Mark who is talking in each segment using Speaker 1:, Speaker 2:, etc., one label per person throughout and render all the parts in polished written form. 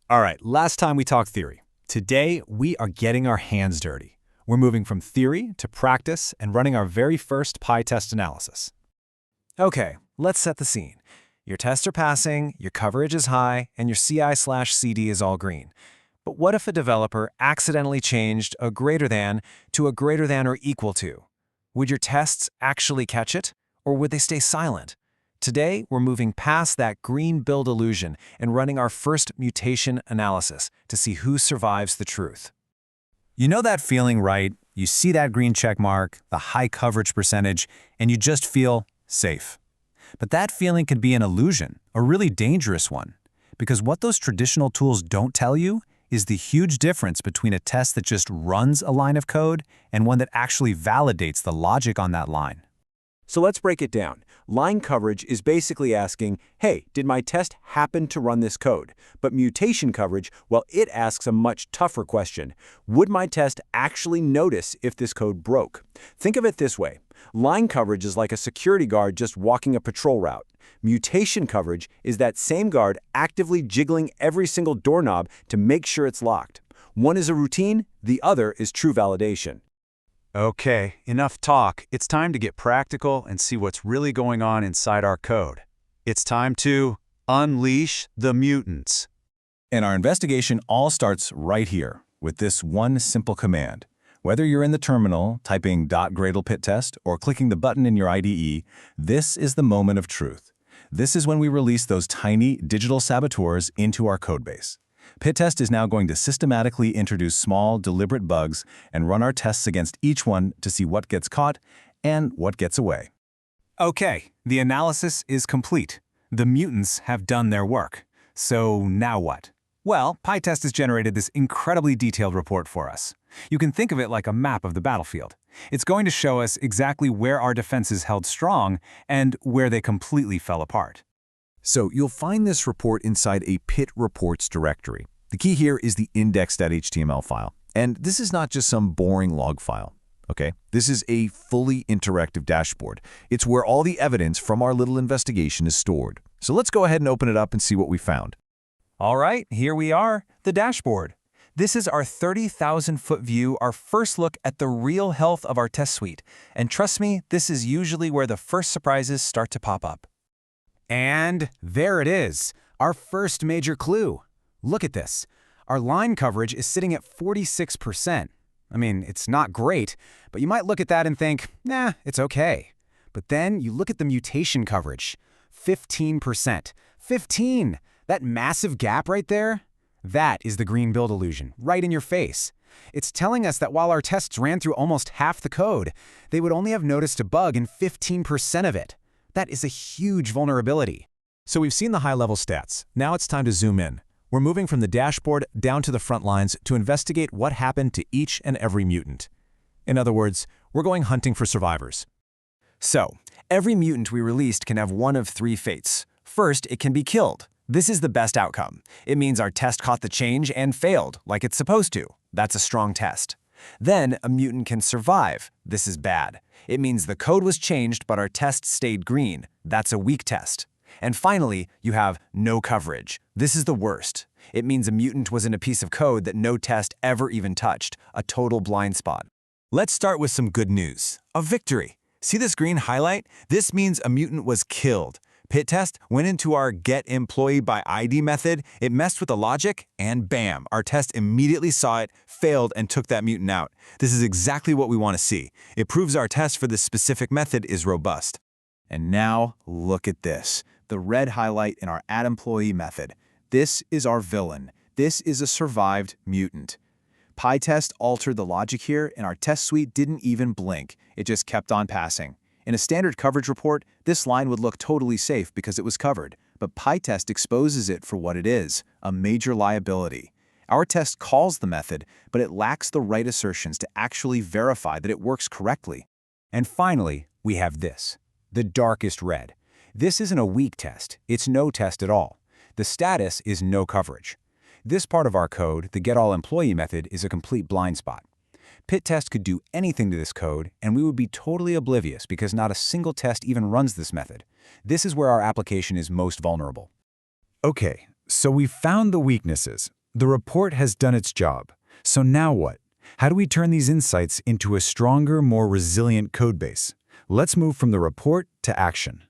Speaker 1: All right, last time we talked theory. Today, we are getting our hands dirty. We're moving from theory to practice and running our very first PITest analysis.
Speaker 2: Okay, let's set the scene. Your tests are passing, your coverage is high, and your CI/CD is all green. But what if a developer accidentally changed a greater than to a greater than or equal to? Would your tests actually catch it, or would they stay silent? Today, we're moving past that green build illusion and running our first mutation analysis to see who survives the truth.
Speaker 1: You know that feeling, right? You see that green check mark, the high coverage percentage, and you just feel safe. But that feeling can be an illusion, a really dangerous one. Because what those traditional tools don't tell you is the huge difference between a test that just runs a line of code and one that actually validates the logic on that line.
Speaker 3: So let's break it down. Line coverage is basically asking, hey, did my test happen to run this code? But mutation coverage, well, it asks a much tougher question. Would my test actually notice if this code broke? Think of it this way. Line coverage is like a security guard just walking a patrol route. Mutation coverage is that same guard actively jiggling every single doorknob to make sure it's locked. One is a routine, the other is true validation.
Speaker 4: Okay, enough talk. It's time to get practical and see what's really going on inside our code. It's time to unleash the mutants.
Speaker 1: And our investigation all starts right here with this one simple command. Whether you're in the terminal typing .gradlew or clicking the button in your IDE, this is the moment of truth. This is when we release those tiny digital saboteurs into our codebase. PITest is now going to systematically introduce small, deliberate bugs and run our tests against each one to see what gets caught and what gets away.
Speaker 2: Okay, the analysis is complete. The mutants have done their work. So now what? Well, PITest has generated this incredibly detailed report for us. You can think of it like a map of the battlefield. It's going to show us exactly where our defenses held strong and where they completely fell apart.
Speaker 5: So you'll find this report inside a Pit reports directory. The key here is the index.html file. And this is not just some boring log file, okay? This is a fully interactive dashboard. It's where all the evidence from our little investigation is stored. So let's go ahead and open it up and see what we found.
Speaker 2: All right, here we are, the dashboard. This is our 30,000-foot view, our first look at the real health of our test suite. And trust me, this is usually where the first surprises start to pop up. And there it is, our first major clue. Look at this. Our line coverage is sitting at 46%. I mean, it's not great, but you might look at that and think, nah, it's okay. But then you look at the mutation coverage, 15%. 15! That massive gap right there? That is the green build illusion, right in your face. It's telling us that while our tests ran through almost half the code, they would only have noticed a bug in 15% of it. That is a huge vulnerability.
Speaker 1: So we've seen the high-level stats. Now it's time to zoom in. We're moving from the dashboard down to the front lines to investigate what happened to each and every mutant. In other words, we're going hunting for survivors.
Speaker 2: So, every mutant we released can have one of three fates. First, it can be killed. This is the best outcome. It means our test caught the change and failed, like it's supposed to. That's a strong test. Then, a mutant can survive. This is bad. It means the code was changed, but our test stayed green. That's a weak test. And finally, you have no coverage. This is the worst. It means a mutant was in a piece of code that no test ever even touched, a total blind spot.
Speaker 1: Let's start with some good news. A victory. See this green highlight? This means a mutant was killed. PITest went into our getEmployeeById method, it messed with the logic, and bam, our test immediately saw it, failed, and took that mutant out. This is exactly what we want to see. It proves our test for this specific method is robust.
Speaker 5: And now, look at this. The red highlight in our addEmployee method. This is our villain. This is a survived mutant. PITest altered the logic here, and our test suite didn't even blink. It just kept on passing. In a standard coverage report, this line would look totally safe because it was covered, but PITest exposes it for what it is, a major liability. Our test calls the method, but it lacks the right assertions to actually verify that it works correctly.
Speaker 2: And finally, we have this, the darkest red. This isn't a weak test, it's no test at all. The status is no coverage. This part of our code, the getAllEmployee method, is a complete blind spot. PITest could do anything to this code, and we would be totally oblivious because not a single test even runs this method. This is where our application is most vulnerable.
Speaker 5: Okay,
Speaker 1: So we found the weaknesses. The report has done its job. So now what? How do we turn these insights into a stronger, more resilient codebase? Let's move from the report to action.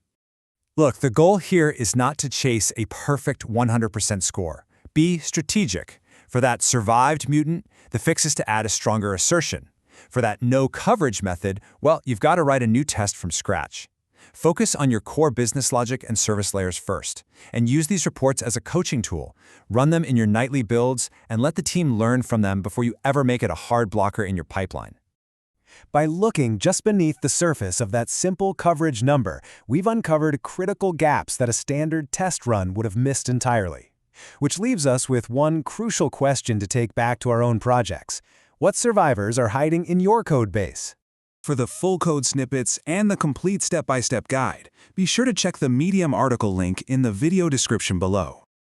Speaker 2: Look, the goal here is not to chase a perfect 100% score. Be strategic. For that survived mutant, the fix is to add a stronger assertion. For that no coverage method, well, you've got to write a new test from scratch. Focus on your core business logic and service layers first, and use these reports as a coaching tool. Run them in your nightly builds, and let the team learn from them before you ever make it a hard blocker in your pipeline.
Speaker 6: By looking just beneath the surface of that simple coverage number, we've uncovered critical gaps that a standard test run would have missed entirely. Which leaves us with one crucial question to take back to our own projects. What survivors are hiding in your code base?
Speaker 7: For the full code snippets and the complete step-by-step guide, be sure to check the Medium article link in the video description below.